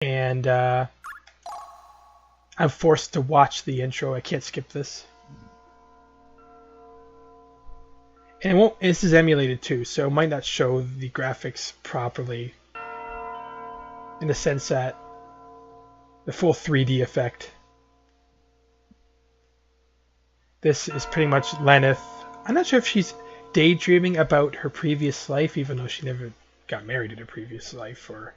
and I'm forced to watch the intro. I can't skip this. And it won't, this is emulated too, so it might not show the graphics properly in the sense that the full 3D effect. This is pretty much Lenneth. I'm not sure if she's daydreaming about her previous life, even though she never got married in her previous life, or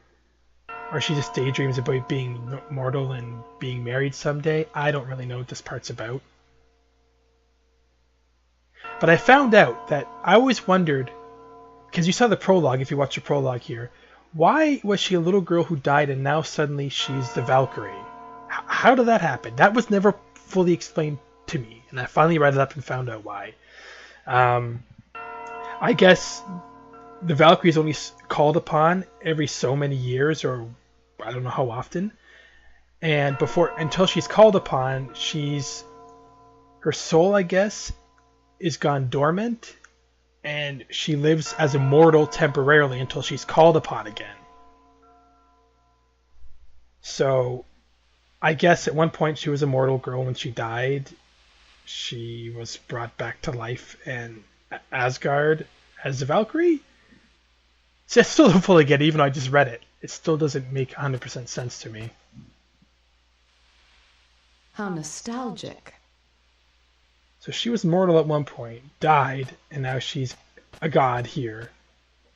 she just daydreams about being mortal and being married someday. I don't really know what this part's about. But I found out that I always wondered, because you saw the prologue, if you watch the prologue here, why was she a little girl who died and now suddenly she's the Valkyrie? How did that happen? That was never fully explained to me, and I finally read it up and found out why. I guess the Valkyrie is only called upon every so many years, or I don't know how often. And until she's called upon, her soul, I guess, is gone dormant, and she lives as a mortal temporarily until she's called upon again. So, I guess at one point she was a mortal girl. When she died, she was brought back to life in Asgard as a Valkyrie. So I still don't fully get it, even though I just read it. It still doesn't make 100% sense to me. How nostalgic. So she was mortal at one point, died, and now she's a god here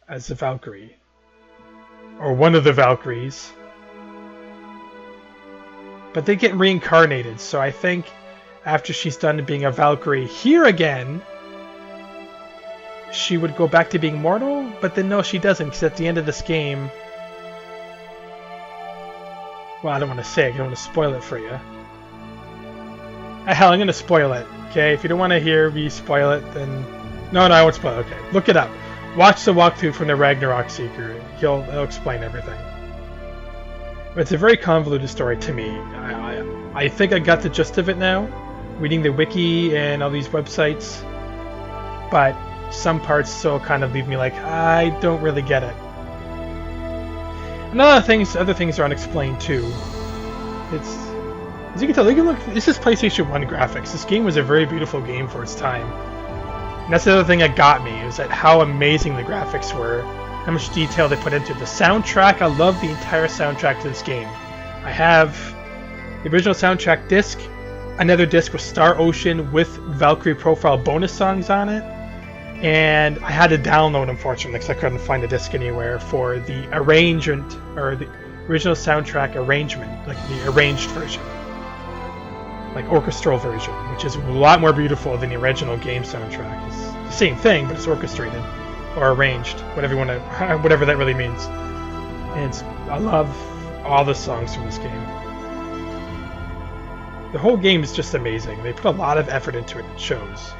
as a Valkyrie. Or one of the Valkyries. But they get reincarnated, so I think after she's done being a Valkyrie here again, she would go back to being mortal, but then no, she doesn't, because at the end of this game... Well, I don't want to say it, I don't want to spoil it for you. Hell, I'm going to spoil it, okay? If you don't want to hear me spoil it, then... No, I won't spoil it, okay. Look it up. Watch the walkthrough from the Ragnarok Seeker. He'll explain everything. But it's a very convoluted story to me. I think I got the gist of it now, reading the wiki and all these websites. But some parts still kind of leave me like, I don't really get it. And other things are unexplained too. As you can tell, look, this is PlayStation 1 graphics. This game was a very beautiful game for its time. And that's the other thing that got me, is that how amazing the graphics were, how much detail they put into it. The soundtrack, I love the entire soundtrack to this game. I have the original soundtrack disc, another disc with Star Ocean with Valkyrie profile bonus songs on it, and I had to download, unfortunately, because I couldn't find a disc anywhere, for the arrangement, or the original soundtrack arrangement, like the arranged version. Like orchestral version, which is a lot more beautiful than the original game soundtrack. It's the same thing, but it's orchestrated or arranged, whatever that really means. And I love all the songs from this game. The whole game is just amazing. They put a lot of effort into it. It shows.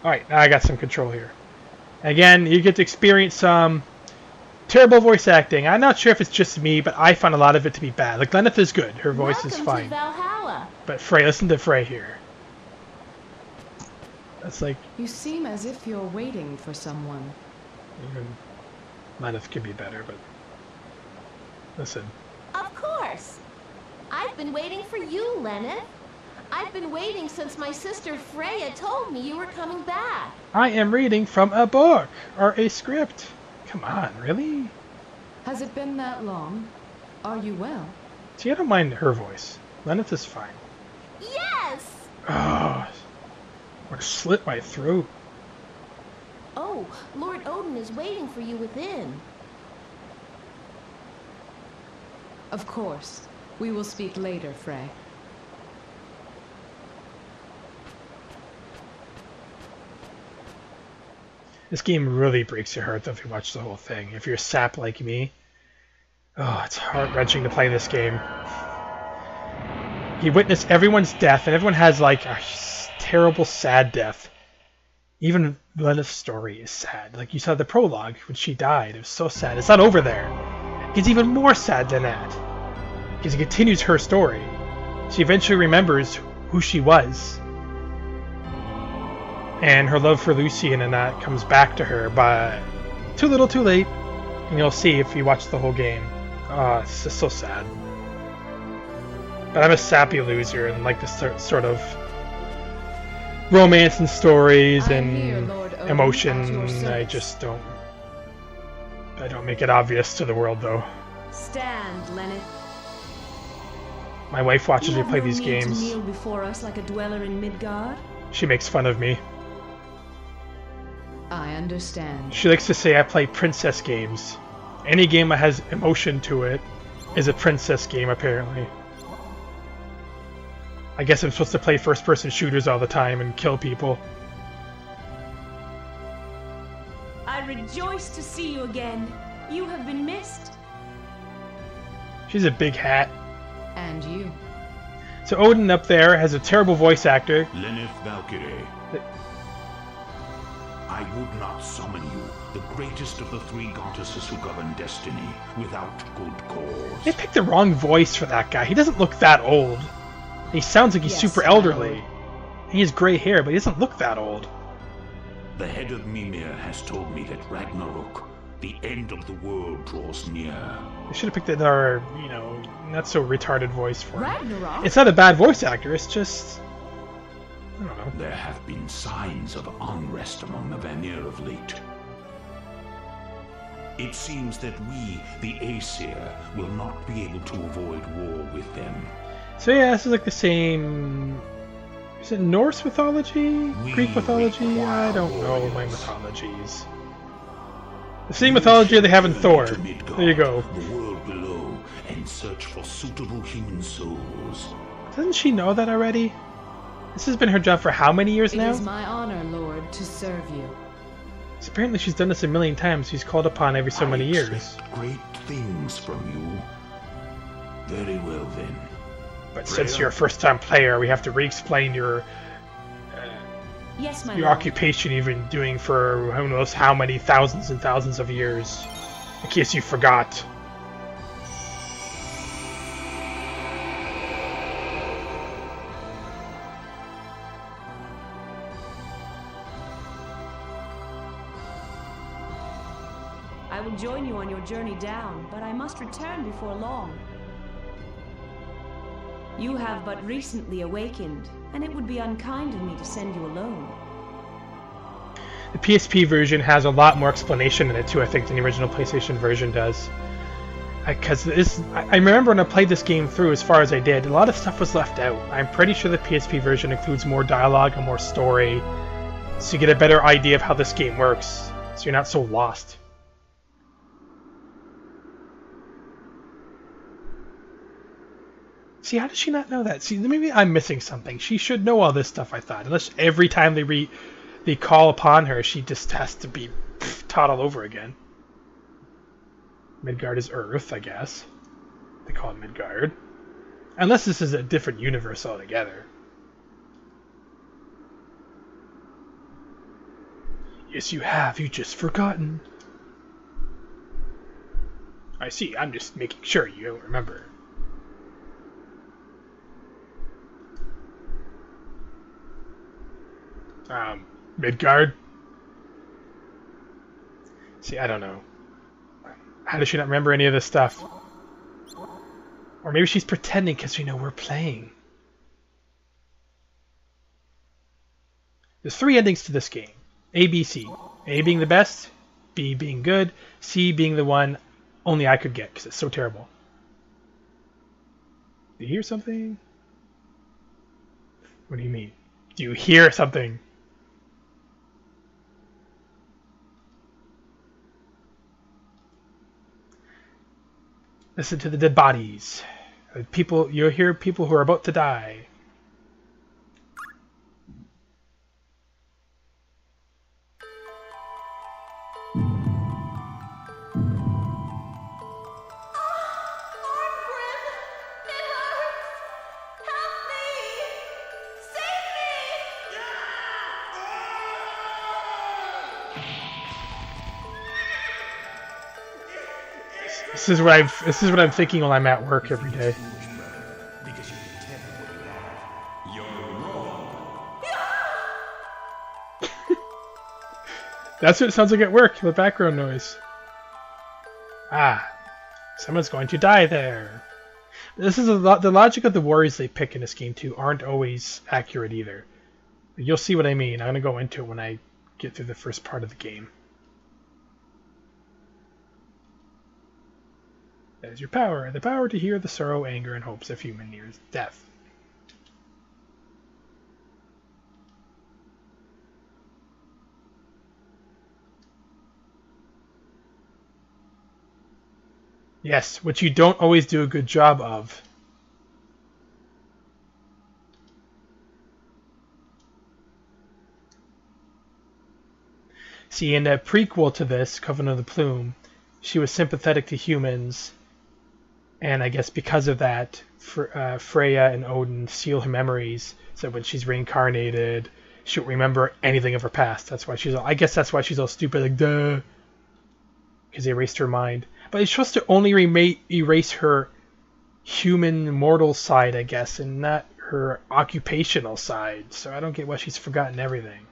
All right, now I got some control here. Again, you get to experience some terrible voice acting. I'm not sure if it's just me, but I find a lot of it to be bad. Like, Lenneth is good. Her voice is fine. To Valhalla. But Frey, listen to Frey here. That's like... You seem as if you're waiting for someone. Even Lenneth could be better, but... Listen. Of course. I've been waiting for you, Lenneth. I've been waiting since my sister Freya told me you were coming back. I am reading from a book, or a script. Come on, really? Has it been that long? Are you well? See, I don't mind her voice. Lenneth is fine. Yes! Oh, would have slit my throat. Oh, Lord Odin is waiting for you within. Of course. We will speak later, Frey. This game really breaks your heart though if you watch the whole thing. If you're a sap like me, oh, it's heart-wrenching to play this game. You witness everyone's death, and everyone has like a terrible, sad death. Even Lenneth's story is sad. Like you saw the prologue when she died. It was so sad. It's not over there. It gets even more sad than that. Because it continues her story. She eventually remembers who she was. And her love for Lucian and that comes back to her, but too little too late. And you'll see if you watch the whole game. Oh, it's just so sad. But I'm a sappy loser and like this sort of romance and stories and emotion. I just don't. I don't make it obvious to the world, though. Stand, Lenneth. My wife watches me play these games. To kneel before us like a dweller in Midgard? She makes fun of me. I understand. She likes to say I play princess games. Any game that has emotion to it is a princess game, apparently. I guess I'm supposed to play first-person shooters all the time and kill people. I rejoice to see you again. You have been missed. She's a big hat. And you. So Odin up there has a terrible voice actor. Lenneth Valkyrie. I would not summon you, the greatest of the three goddesses who govern destiny, without good cause. They picked the wrong voice for that guy. He doesn't look that old. He sounds like he's super elderly. He has gray hair, but he doesn't look that old. The head of Mimir has told me that Ragnarok, the end of the world, draws near. They should have picked another, you know, not so retarded voice for him. Ragnarok? It's not a bad voice actor, it's just... I don't know. There have been signs of unrest among the Vanir of late. It seems that we, the Aesir, will not be able to avoid war with them. So yeah, this is like the same... Is it Norse mythology? Greek mythology? I don't know my mythologies. The same mythology they have in Thor. There you go. The world below, and search for suitable human souls. Doesn't she know that already? This has been her job for how many years now? It is my honor, Lord, to serve you. So apparently she's done this a million times. She's called upon every so many years. Great things from you. Very well then. But since you're a first-time player, we have to re-explain your Yes, my your lord. occupation you've been doing for who knows how many thousands and thousands of years. In case you forgot. I will join you on your journey down, but I must return before long. You have but recently awakened, and it would be unkind of me to send you alone. The PSP version has a lot more explanation in it too, I think, than the original PlayStation version does. Because I remember when I played this game through, as far as I did, a lot of stuff was left out. I'm pretty sure the PSP version includes more dialogue and more story, so you get a better idea of how this game works, so you're not so lost. See, how does she not know that? See, maybe I'm missing something. She should know all this stuff, I thought. Unless every time they call upon her, she just has to be taught all over again. Midgard is Earth, I guess. They call it Midgard. Unless this is a different universe altogether. Yes, you have. You just forgotten. I see. I'm just making sure you don't remember. Midgard? See, I don't know. How does she not remember any of this stuff? Or maybe she's pretending because we know we're playing. There's 3 endings to this game. A, B, C. A being the best, B being good, C being the one only I could get because it's so terrible. Do you hear something? What do you mean? Do you hear something? Listen to the dead bodies. People, you'll hear people who are about to die. This is what I'm thinking while I'm at work every day. Because you can tell what you have. You're wrong. That's what it sounds like at work, the background noise. Ah, someone's going to die there. This is the logic of the warriors they pick in this game too aren't always accurate either. You'll see what I mean. I'm going to go into it when I get through the first part of the game. That is your power. The power to hear the sorrow, anger, and hopes of human near death. Yes, which you don't always do a good job of. See, in a prequel to this, Covenant of the Plume, she was sympathetic to humans, and I guess because of that, Freya and Odin seal her memories, so when she's reincarnated, she won't remember anything of her past. That's why she's all, I guess that's why she's all stupid, like, duh, because they erased her mind. But it's supposed to only erase her human mortal side, I guess, and not her occupational side. So I don't get why she's forgotten everything.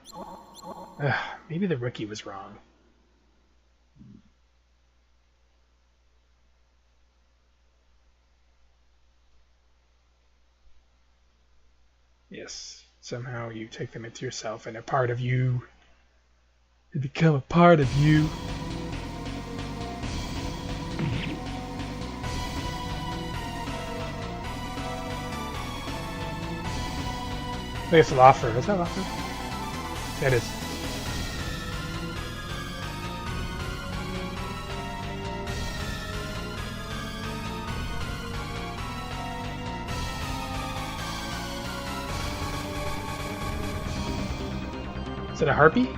Maybe the rookie was wrong. Yes, somehow you take them into yourself and a part of you. They become a part of you. I think it's Loffer. Is that Loffer? Yeah, it is. Is it a harpy?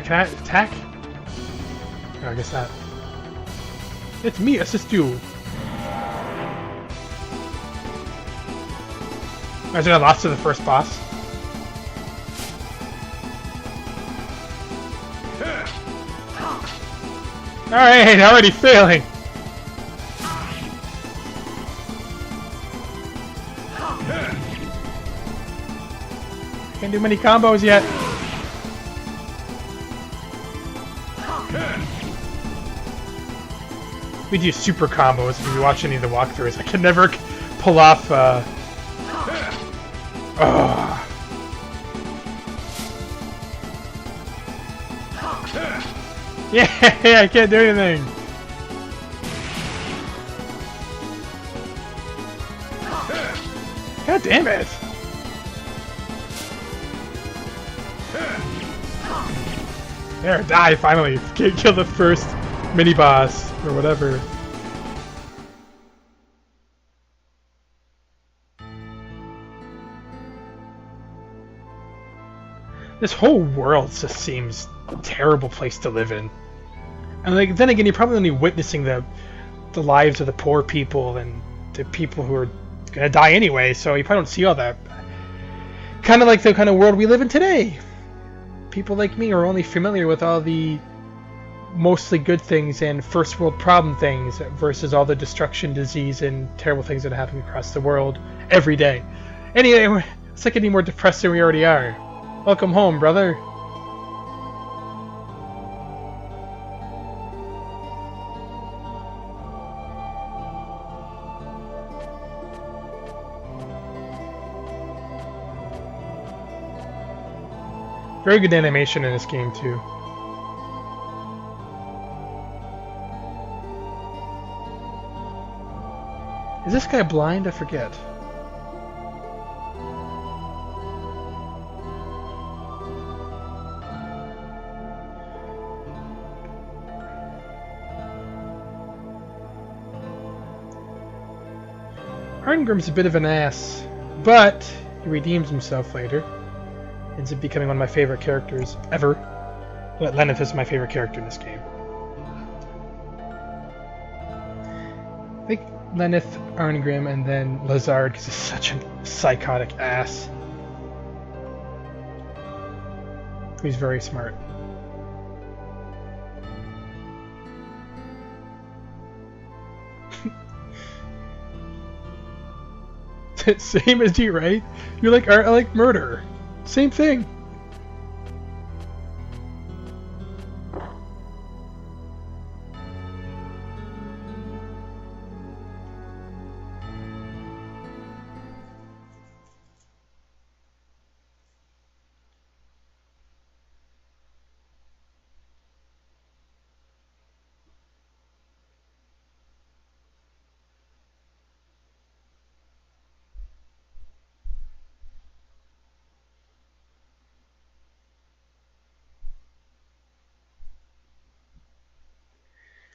Can I attack? Oh, I guess not. It's me, assist you. Imagine I lost to the first boss. Alright, already failing. Can't do many combos yet. We do super combos if you watch any of the walkthroughs. I can never pull off. Yeah, I can't do anything. God damn it! There, die finally. Kill the first mini boss or whatever. This whole world just seems a terrible place to live in. And like, then again, you're probably only witnessing the lives of the poor people and the people who are gonna die anyway, so you probably don't see all that. Kind of like the kind of world we live in today. People like me are only familiar with all the mostly good things and first world problem things versus all the destruction, disease, and terrible things that are happening across the world every day. Anyway, it's like any more depressed than we already are. Welcome home, brother. Very good animation in this game, too. Is this guy blind? I forget. Arngrim's a bit of an ass, but he redeems himself later. Ends up becoming one of my favorite characters ever. But Lenneth is my favorite character in this game. I think Lenneth, Arngrim, and then Lazard, because he's such a psychotic ass. He's very smart. Same as you, right? You're like, I like murder. Same thing.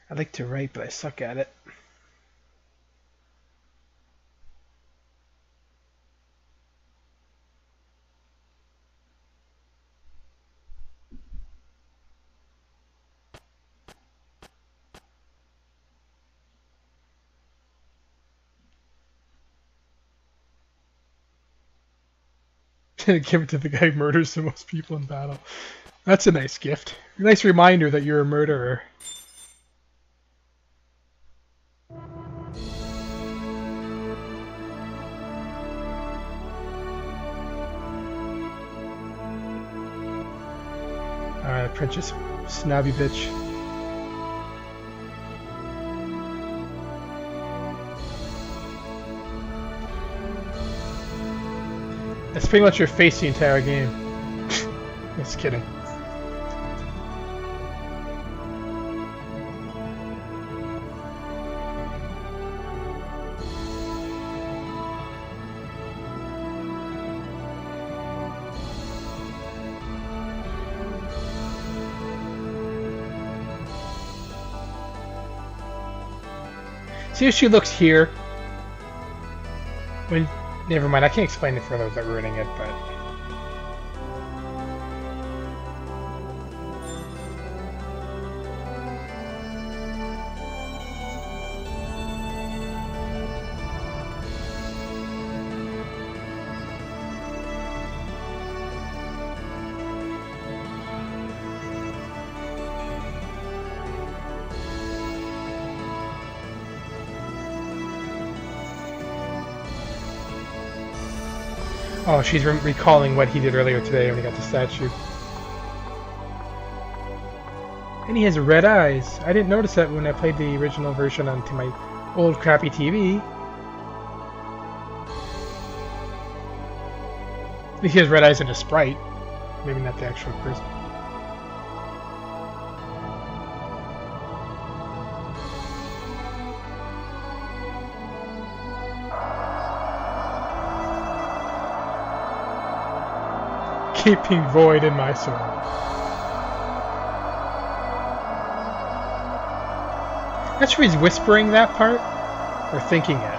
I like to write, but I suck at it. Give it to the guy who murders the most people in battle. That's a nice gift. A nice reminder that you're a murderer. Alright, Princess Snobby bitch. That's pretty much your face the entire game. Just kidding. See if she looks here. When, never mind, I can't explain it further without ruining it, but... Oh, she's recalling what he did earlier today when he got the statue. And he has red eyes. I didn't notice that when I played the original version onto my old crappy TV. He has red eyes in a sprite. Maybe not the actual person. Keeping void in my soul. Not sure he's whispering that part or thinking it.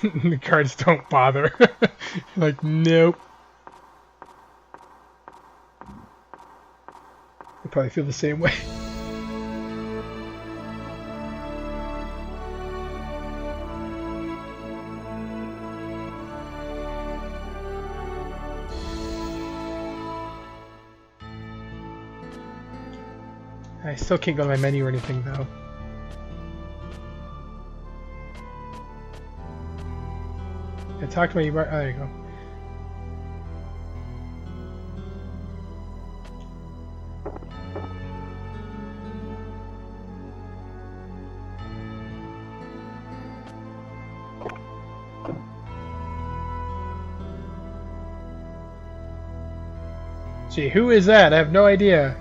The cards don't bother. Like, nope. I probably feel the same way. I still can't go to my menu or anything, though. Yeah, talk to me. Oh, there you go. Gee, who is that? I have no idea.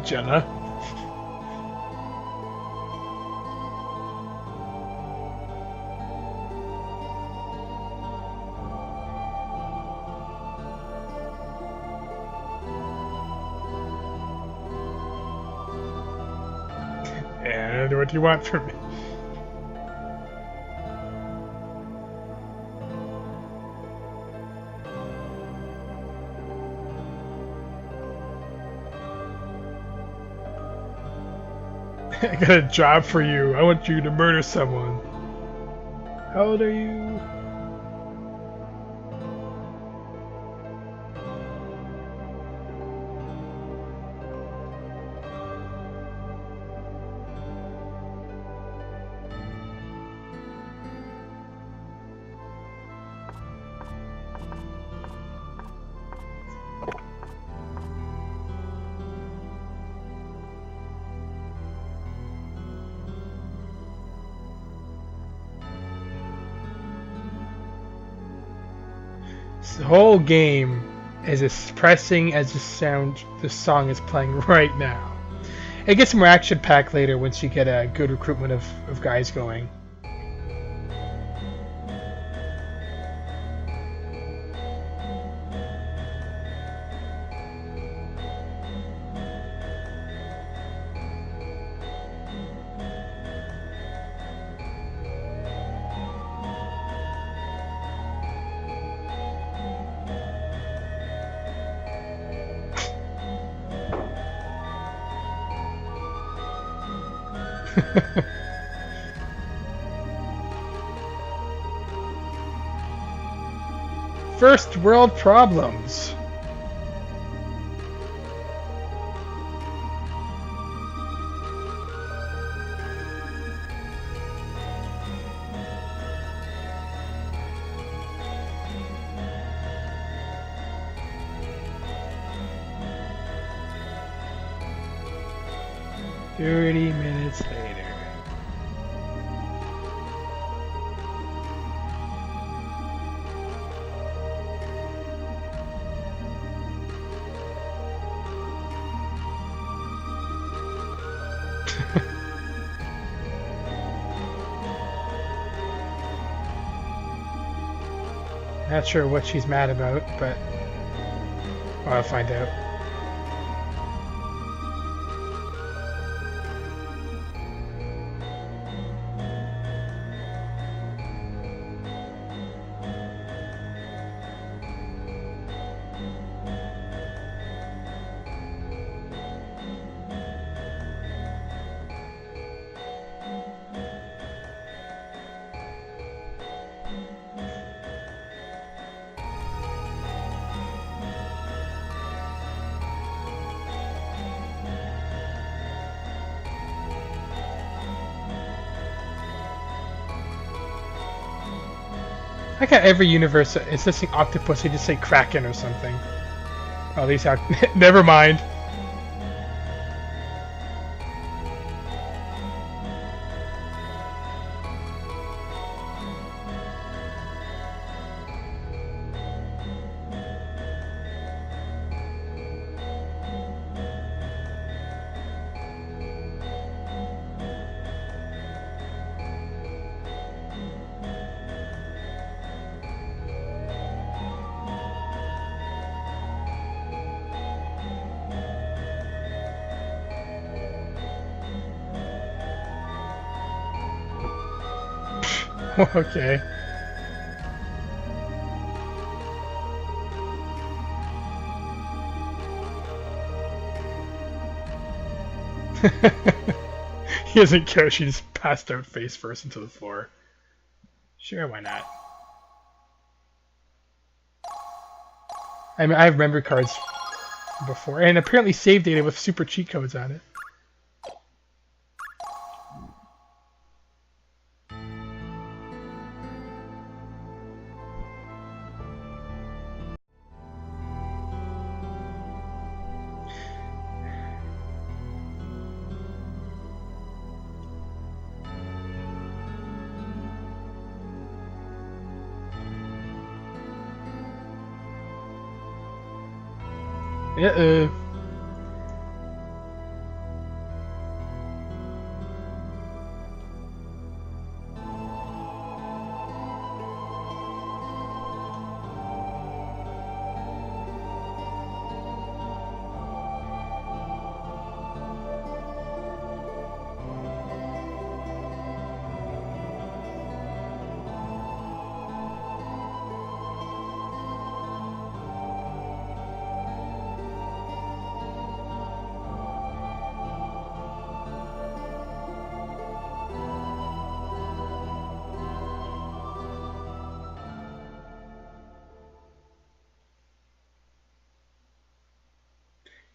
Jenna. And what do you want from me? I got a job for you. I want you to murder someone. How old are you? The whole game is as depressing as the song is playing right now. It gets more action-packed later once you get a good recruitment of guys going. First world problems. "30 minutes later." Not sure what she's mad about, but I'll find out. I got every universe. It's this thing octopus. They just say Kraken or something. Oh, these have. Never mind. Okay. He doesn't care. She just passed out face first into the floor. Sure, why not? I mean, I have memory cards before, and apparently save data with super cheat codes on it. Uh-oh.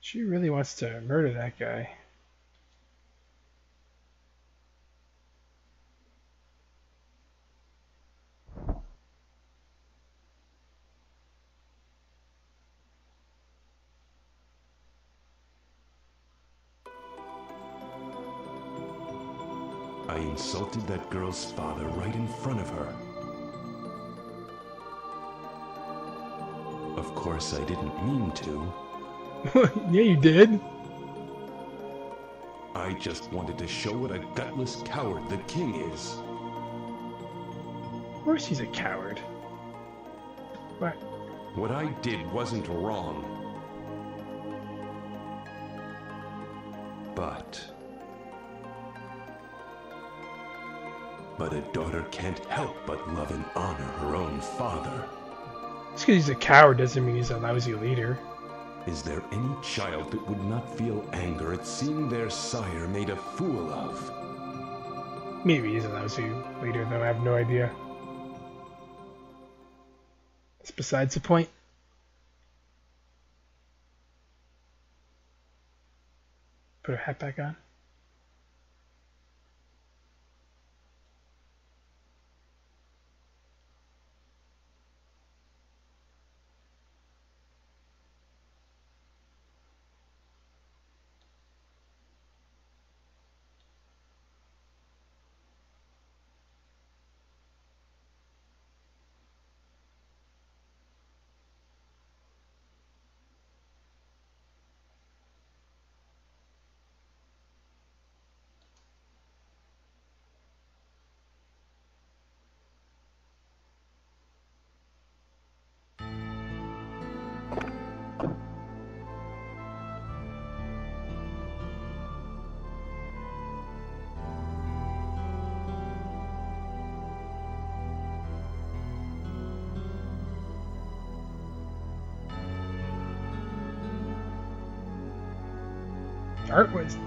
She really wants to murder that guy. I insulted that girl's father right in front of her. Of course, I didn't mean to. Yeah, you did. I just wanted to show what a gutless coward the king is. Of course he's a coward. What? What I did wasn't wrong. But a daughter can't help but love and honor her own father. Just because he's a coward doesn't mean he's a lousy leader. Is there any child that would not feel anger at seeing their sire made a fool of? Maybe he's a lousy leader, though I have no idea. That's besides the point. Put her hat back on.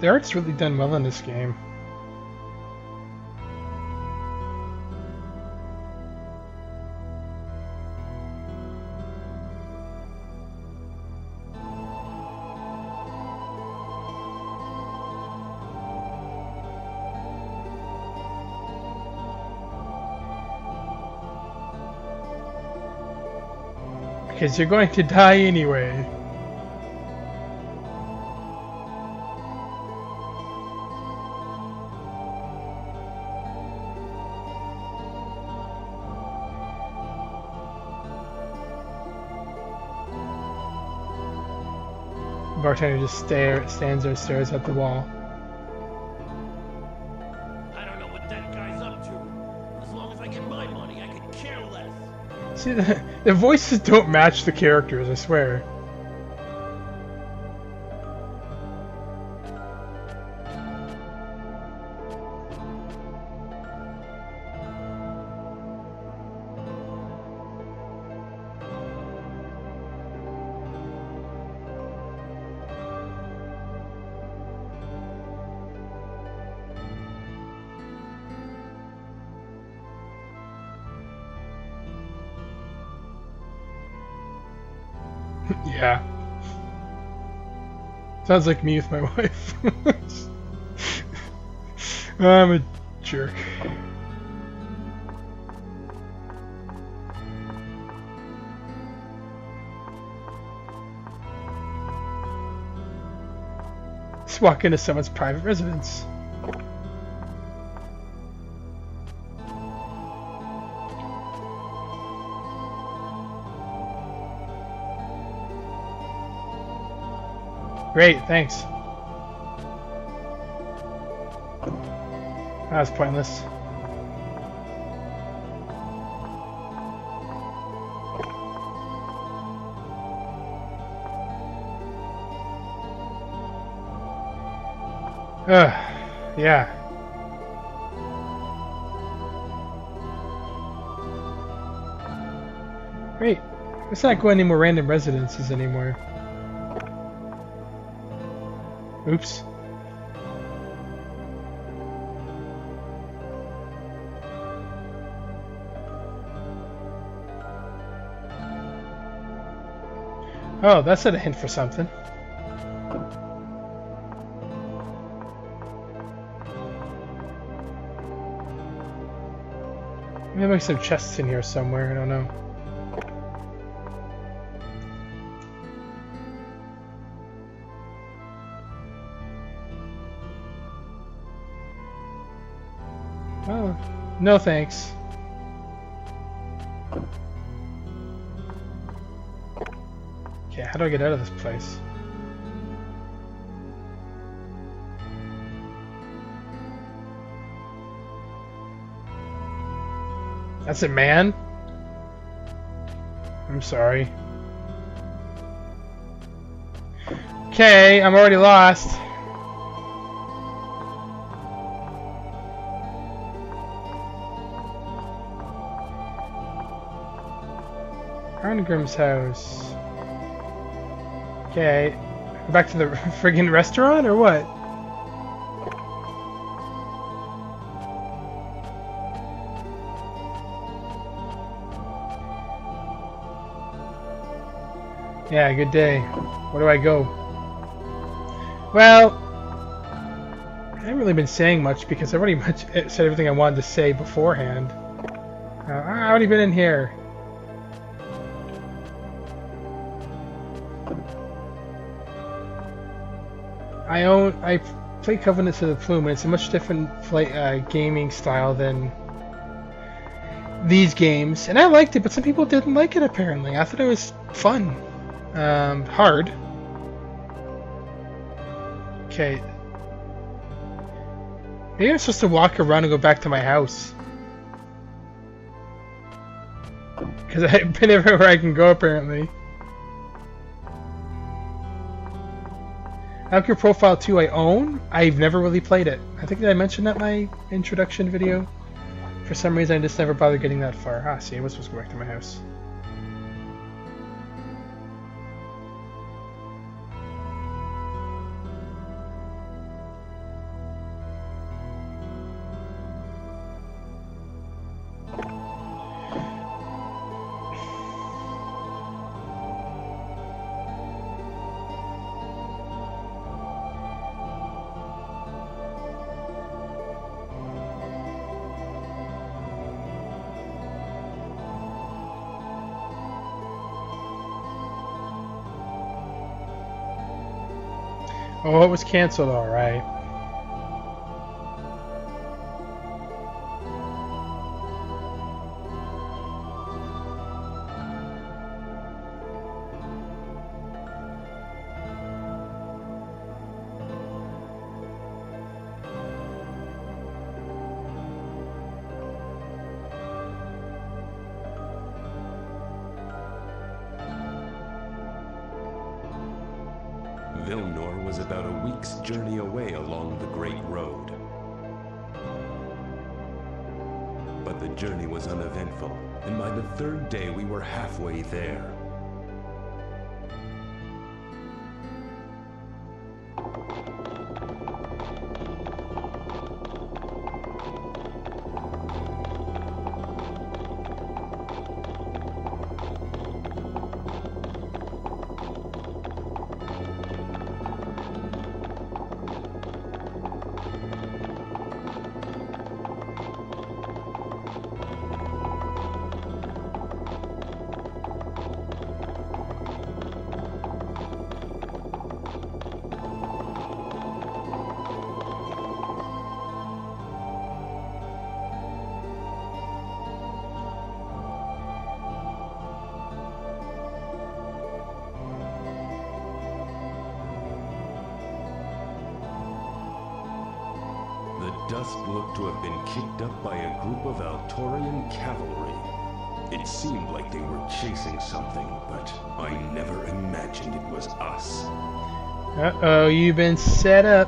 The art's really done well in this game. Because you're going to die anyway. Bartender just stands there, stares at the wall. I don't know what that guy's up to. As long as I get my money, I could care less. See, the voices don't match the characters, I swear. Yeah. Sounds like me with my wife. I'm a jerk. Just walk into someone's private residence. Great, thanks. That was pointless. Yeah. Great. Let's not go any more random residences anymore. Oops. Oh, that's a hint for something. Maybe there's some chests in here somewhere, I don't know. Oh, no thanks. Okay, how do I get out of this place? That's it, man? I'm sorry. Okay, I'm already lost. Arngrim's house. Okay. Go back to the friggin' restaurant or what? Yeah, good day. Where do I go? Well, I haven't really been saying much because I've already said everything I wanted to say beforehand. I've already been in here. I play Covenants of the Plume, and it's a much different gaming style than these games. And I liked it, but some people didn't like it apparently. I thought it was fun. Hard. Okay. Maybe I'm supposed to walk around and go back to my house. Because I've been everywhere I can go apparently. Valkyrie Profile 2 I own. I've never really played it. I think that I mentioned that in my introduction video. For some reason I just never bothered getting that far. Ah, see, I was supposed to go back to my house. Oh, it was cancelled, alright. Vilnor was about a week's journey away along the Great Road. But the journey was uneventful, and by the third day we were halfway there. just looked to have been kicked up by a group of Altorian cavalry. It seemed like they were chasing something, but I never imagined it was us. Uh-oh, you've been set up.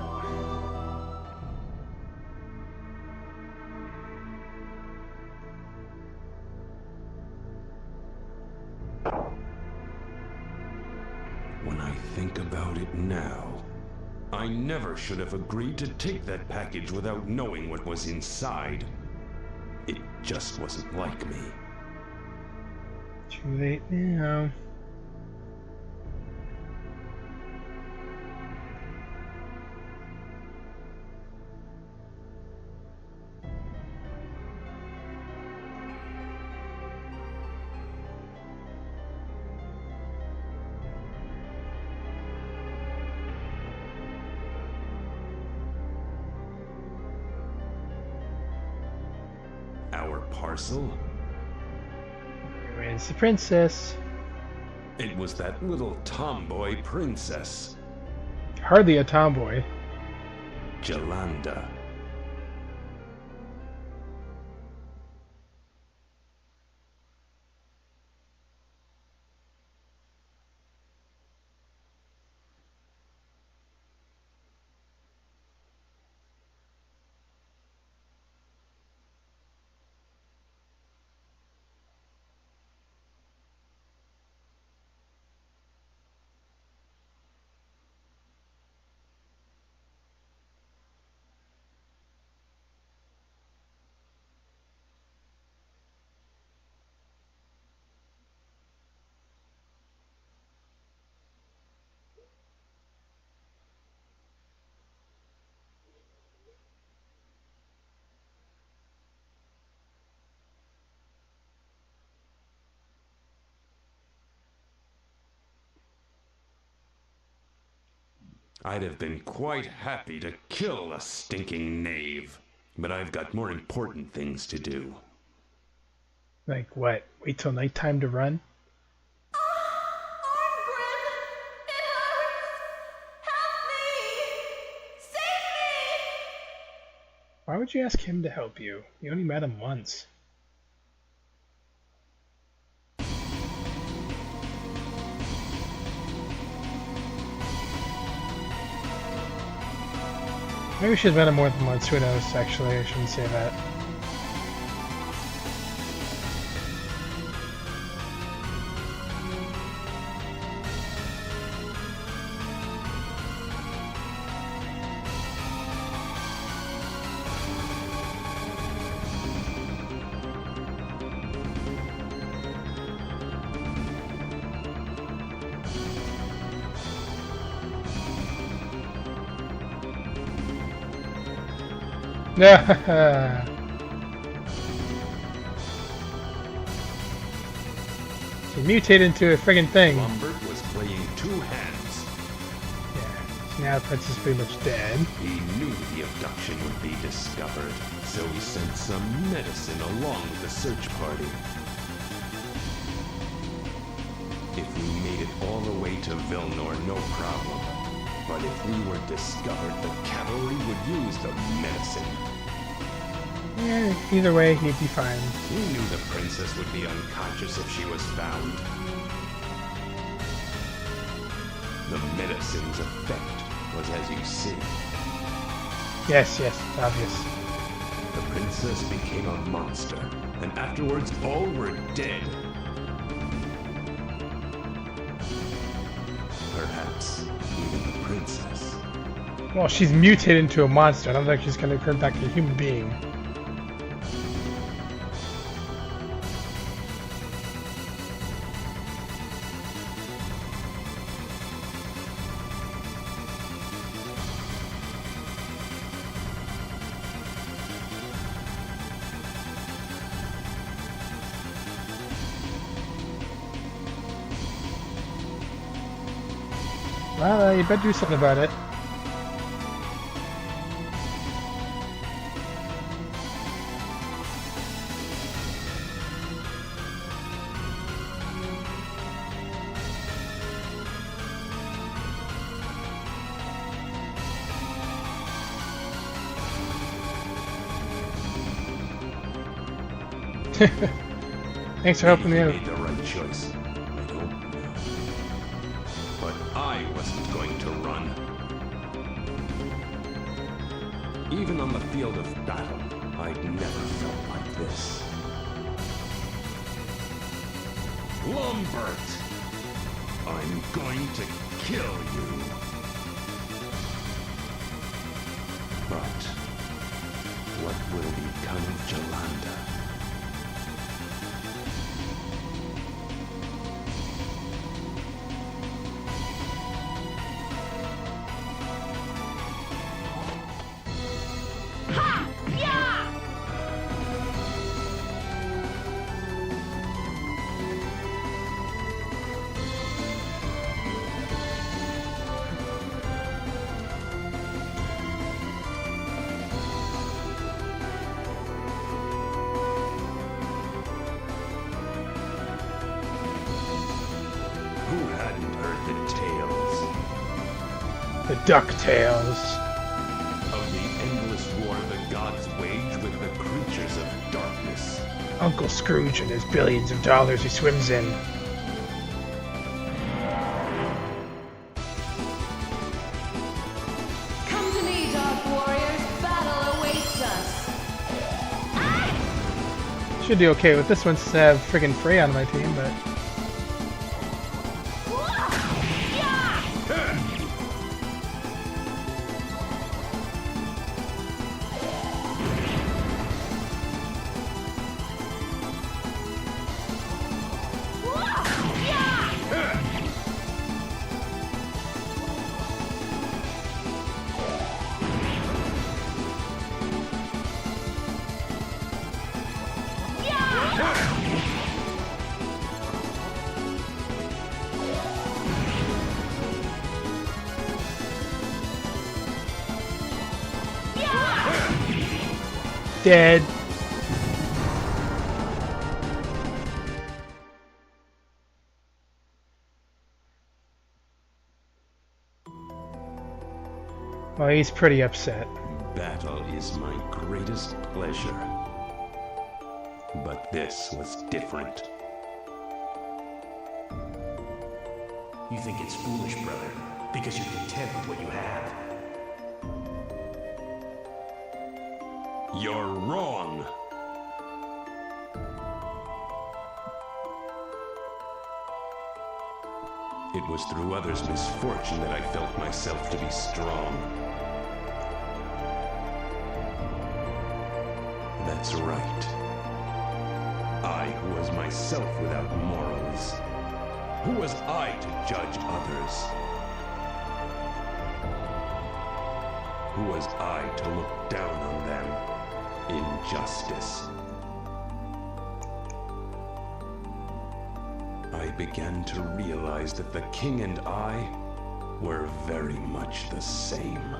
When I think about it now, I never should have agreed to take that package without knowing what was inside. It just wasn't like me. Too late now. Our parcel? Where's the princess? It was that little tomboy princess, Hardly a tomboy. Jolanda. I'd have been quite happy to kill a stinking knave, but I've got more important things to do. Like what? Wait till nighttime to run? Why would you ask him to help you? You only met him once. Maybe she's met him more than once. Who knows? Actually, I shouldn't say that. So mutate into a friggin' thing. Lambert was playing two hands. Yeah, so now the princess is pretty much dead. He knew the abduction would be discovered, so he sent some medicine along with the search party. If we made it all the way to Vilnor, no problem. But if we were discovered, the cavalry would use the medicine. Yeah, either way, he'd be fine. He knew the princess would be unconscious if she was found. The medicine's effect was as you see. Yes, it's obvious. The princess became a monster, and afterwards all were dead. Perhaps even the princess. Well, she's mutated into a monster. I don't think she's going to turn back to a human being. Well, you better do something about it. Thanks for helping me Maybe out. he made the right choice. I don't know. But I wasn't going to run. Even on the field of battle, I'd never felt like this. Lumbert! I'm going to kill you. But what will become of Jolanda? Who hadn't heard the tales The DuckTales. of the endless war the gods wage with the creatures of darkness? Uncle Scrooge and his billions of dollars he swims in. Come to me, Dark Warriors. Battle awaits us. Should do okay with this one since I have friggin' Freya on my team, but... Dead. Well, he's pretty upset. Battle is my greatest pleasure. But this was different. You think it's foolish, brother, because you're content with what you have. You're wrong! It was through others' misfortune that I felt myself to be strong. That's right. I who was myself without morals. Who was I to judge others? Who was I to look down on them? Injustice. I began to realize that the king and I were very much the same.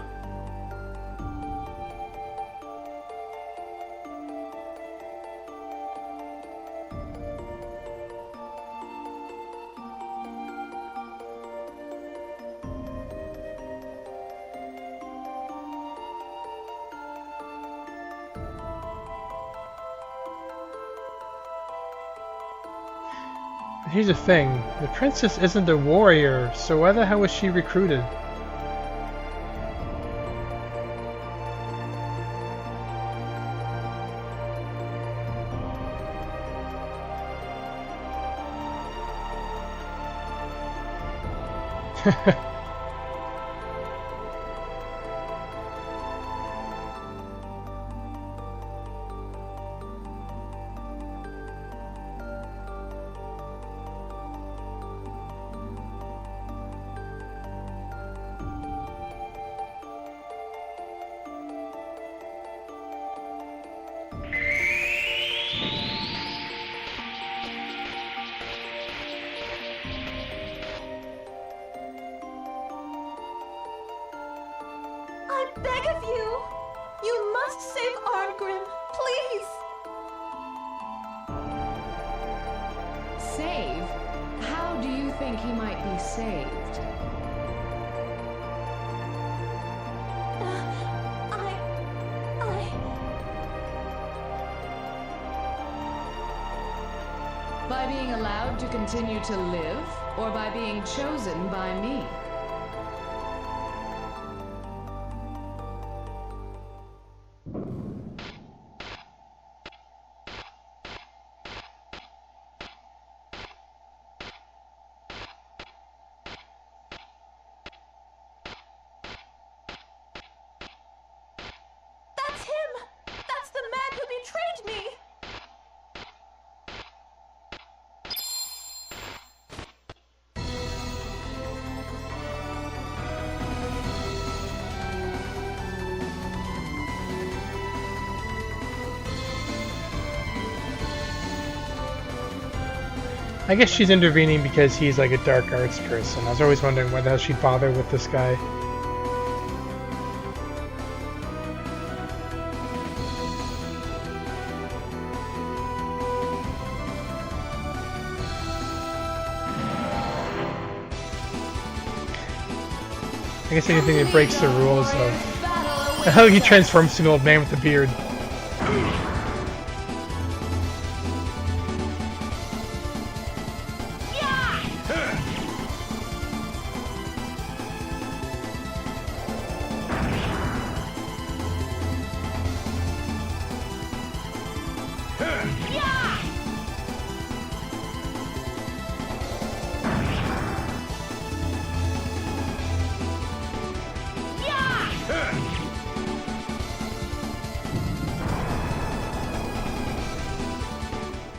Here's the thing, the princess isn't a warrior, so why the hell was she recruited? I beg of you! You must save Arngrim, please! Save? How do you think he might be saved? By being allowed to continue to live, or by being chosen by me? That's him! That's the man who betrayed me! I guess she's intervening because he's like a dark arts person. I was always wondering why the hell she'd bother with this guy. I guess anything that breaks the rules of how he transforms to an old man with a beard.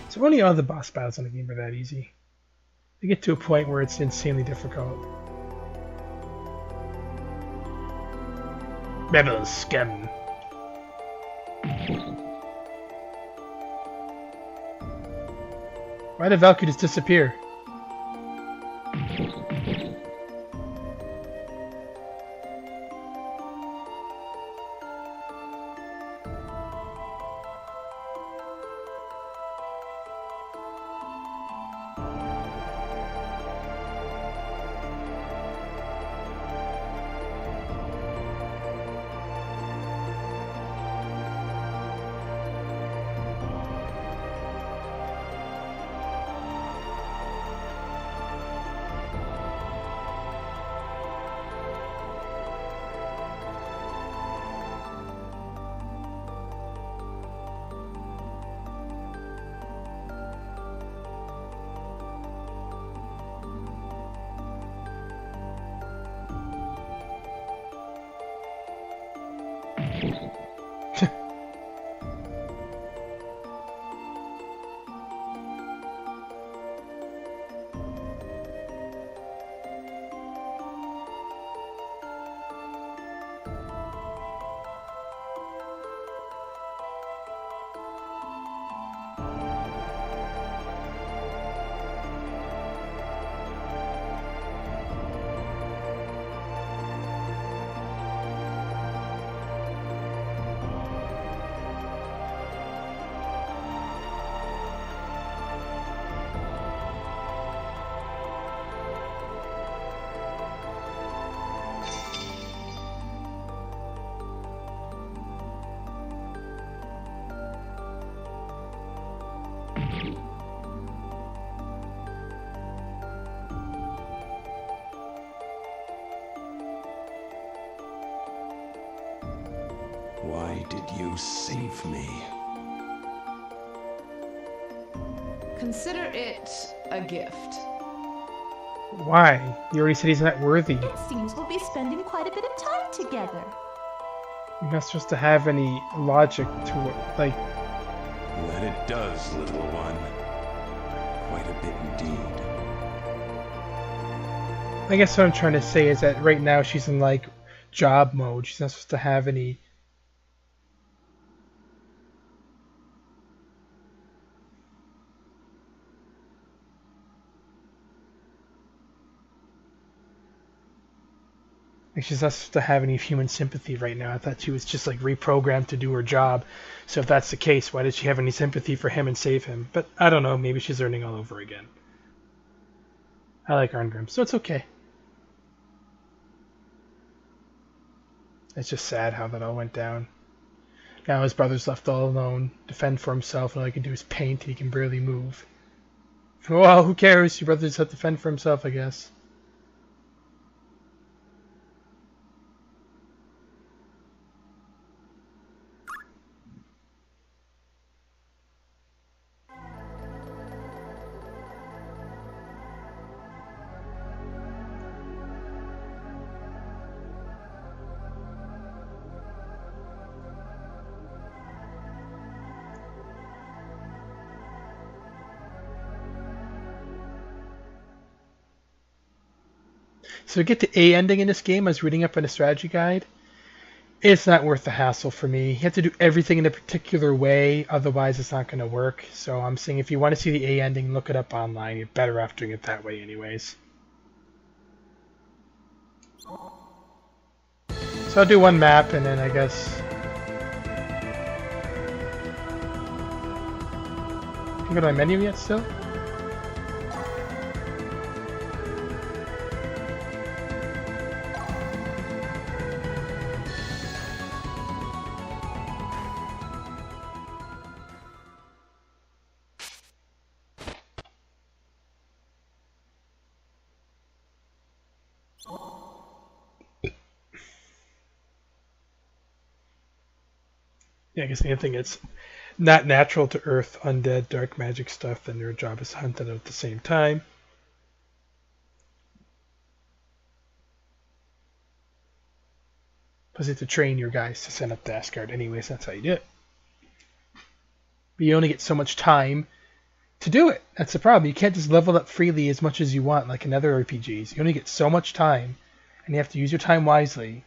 So only all the boss battles in the game are that easy. They get to a point where it's insanely difficult. Metal scum. Why did Valkyrie just disappear? Why did you save me? Consider it a gift. Why? You already said he's not worthy. It seems we'll be spending quite a bit of time together. You're not supposed to have any logic to it. Like, That it does, little one. Quite a bit indeed. I guess what I'm trying to say is that right now she's in like job mode. She's not supposed to have any. Like she's not supposed to have any human sympathy right now. I thought she was just like reprogrammed to do her job. So if that's the case, why did she have any sympathy for him and save him? But I don't know. Maybe she's learning all over again. I like Arngrim, so it's okay. It's just sad how that all went down. Now his brother's left all alone, defend for himself, and all he can do is paint, and he can barely move. Well, who cares? Your brother just had to fend for himself, I guess. So to get the A ending in this game, I was reading up on a strategy guide. It's not worth the hassle for me. You have to do everything in a particular way, otherwise it's not going to work. So I'm saying if you want to see the A ending, look it up online. You're better off doing it that way anyways. So I'll do one map and then I guess... Can you go to my menu yet still? Yeah, I guess anything that's not natural to Earth, undead, dark magic stuff, then their job is to hunt it at the same time. Plus you have to train your guys to send up the Asgard anyways, that's how you do it. But you only get so much time to do it. That's the problem. You can't just level up freely as much as you want like in other RPGs. You only get so much time, and you have to use your time wisely.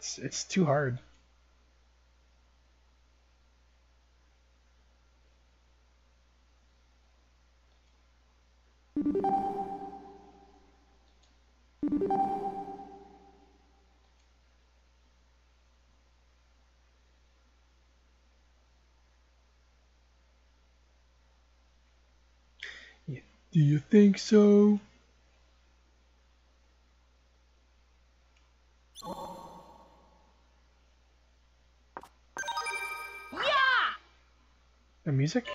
It's too hard. Yeah. Do you think so? Yeah! The music?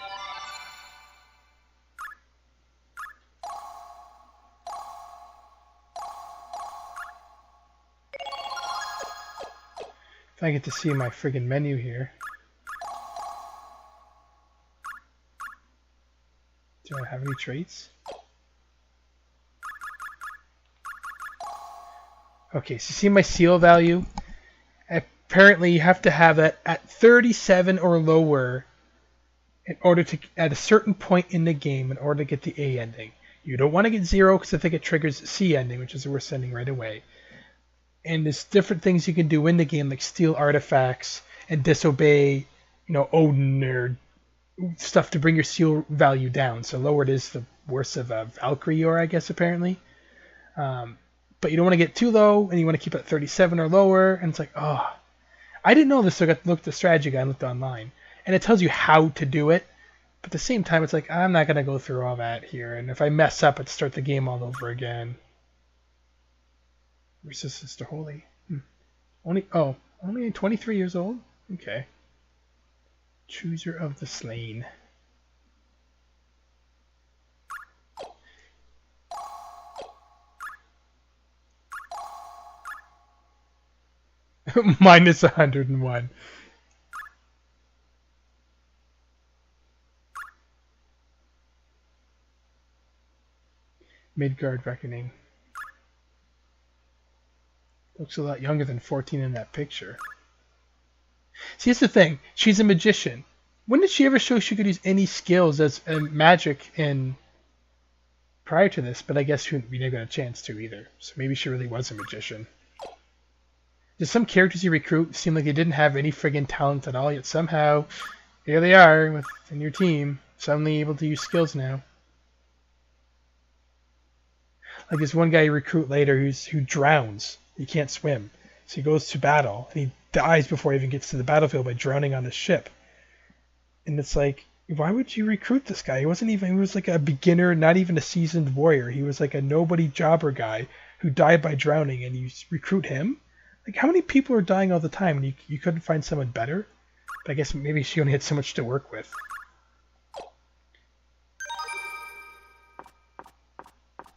If I get to see my friggin' menu here. Do I have any traits? Okay, so see my seal value? Apparently you have to have that at 37 or lower in order to, at a certain point in the game, in order to get the A ending. You don't want to get 0 because I think it triggers the C ending, which is the worst ending right away. And there's different things you can do in the game, like steal artifacts and disobey, Odin or stuff to bring your seal value down. So lower it is, the worse of a Valkyrie, or I guess apparently. But you don't want to get too low, and you want to keep it at 37 or lower. And it's like, oh, I didn't know this, so I got to look at the strategy guide and looked online, and it tells you how to do it. But at the same time, it's like I'm not gonna go through all that here, and if I mess up, I'd start the game all over again. Where's Sister Holy? Only 23 years old? Okay. Chooser of the Slain. Minus 101. Midgard Reckoning. Looks a lot younger than 14 in that picture. See, that's the thing. She's a magician. When did she ever show she could use any skills as magic in prior to this? But I guess we never got a chance to either. So maybe she really was a magician. Just some characters you recruit seem like they didn't have any friggin' talent at all, yet somehow here they are within your team, suddenly able to use skills now. Like this one guy you recruit later who drowns. He can't swim. So he goes to battle, and he dies before he even gets to the battlefield by drowning on his ship. And it's like, why would you recruit this guy? He was like a beginner, not even a seasoned warrior. He was like a nobody jobber guy who died by drowning, and you recruit him? Like, how many people are dying all the time, and you couldn't find someone better? But I guess maybe she only had so much to work with.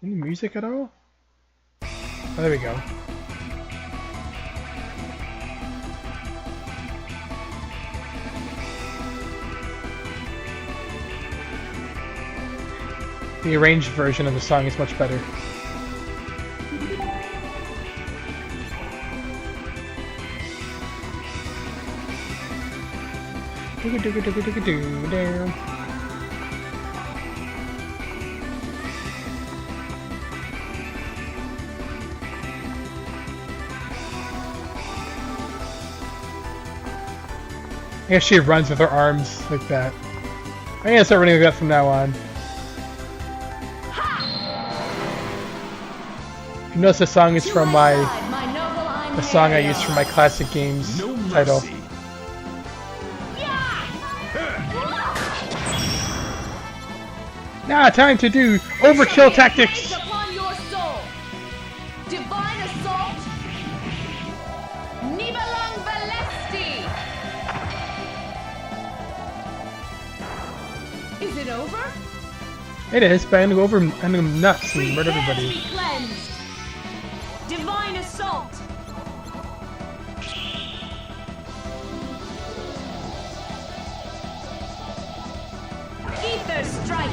Any music at all? Oh, there we go. The arranged version of the song is much better. I guess she runs with her arms like that. I'm gonna start running like that from now on. You notice the song is from the song I used for my classic games title. Now, time to do overkill tactics. Divine assault. Nibalang Valesti. Is it over? It is, but I'm gonna go over and I'm gonna go nuts and murder everybody. Divine assault. Ether strike.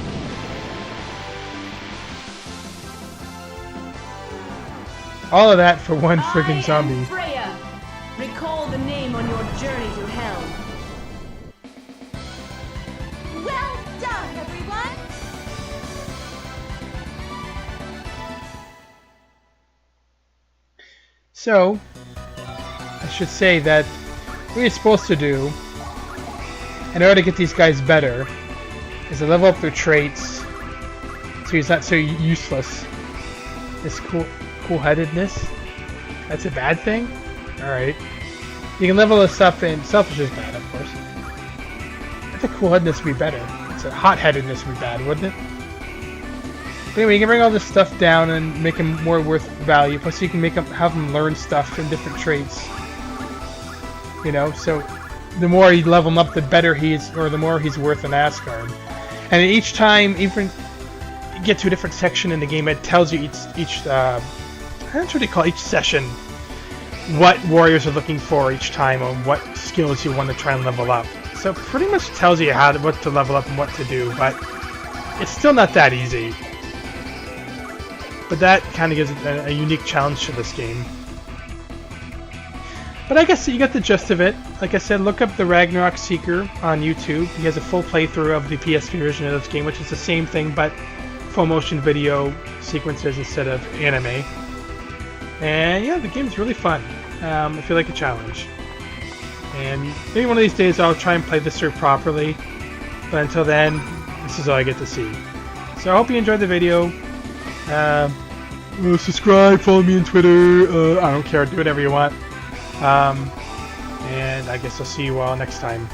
All of that for one friggin' zombie. Freya. Recall the name on your journey to hell. Well done, everyone! So, I should say that what you're supposed to do in order to get these guys better is to level up their traits so he's not so useless. This cool-headedness? That's a bad thing? Alright. You can level this up, and selfish is bad, of course. I think cool-headedness would be better. So hot-headedness would be bad, wouldn't it? But anyway, you can bring all this stuff down and make him more worth value. Plus, you can make him have him learn stuff in different traits. You know, so the more you level him up, the better he is, or the more he's worth in Asgard. And each time, even you get to a different section in the game, it tells you each I don't know what you call each session what warriors are looking for each time, or what skills you want to try and level up. So it pretty much tells you what to level up and what to do, but it's still not that easy. But that kind of gives it a unique challenge to this game. But I guess you got the gist of it. Like I said, look up the Ragnarok Seeker on YouTube. He has a full playthrough of the PSP version of this game, which is the same thing, but full motion video sequences instead of anime. And yeah, the game is really fun. If you like a challenge. And maybe one of these days I'll try and play this through properly. But until then, this is all I get to see. So I hope you enjoyed the video. Subscribe, follow me on Twitter. I don't care, do whatever you want. And I guess I'll see you all next time.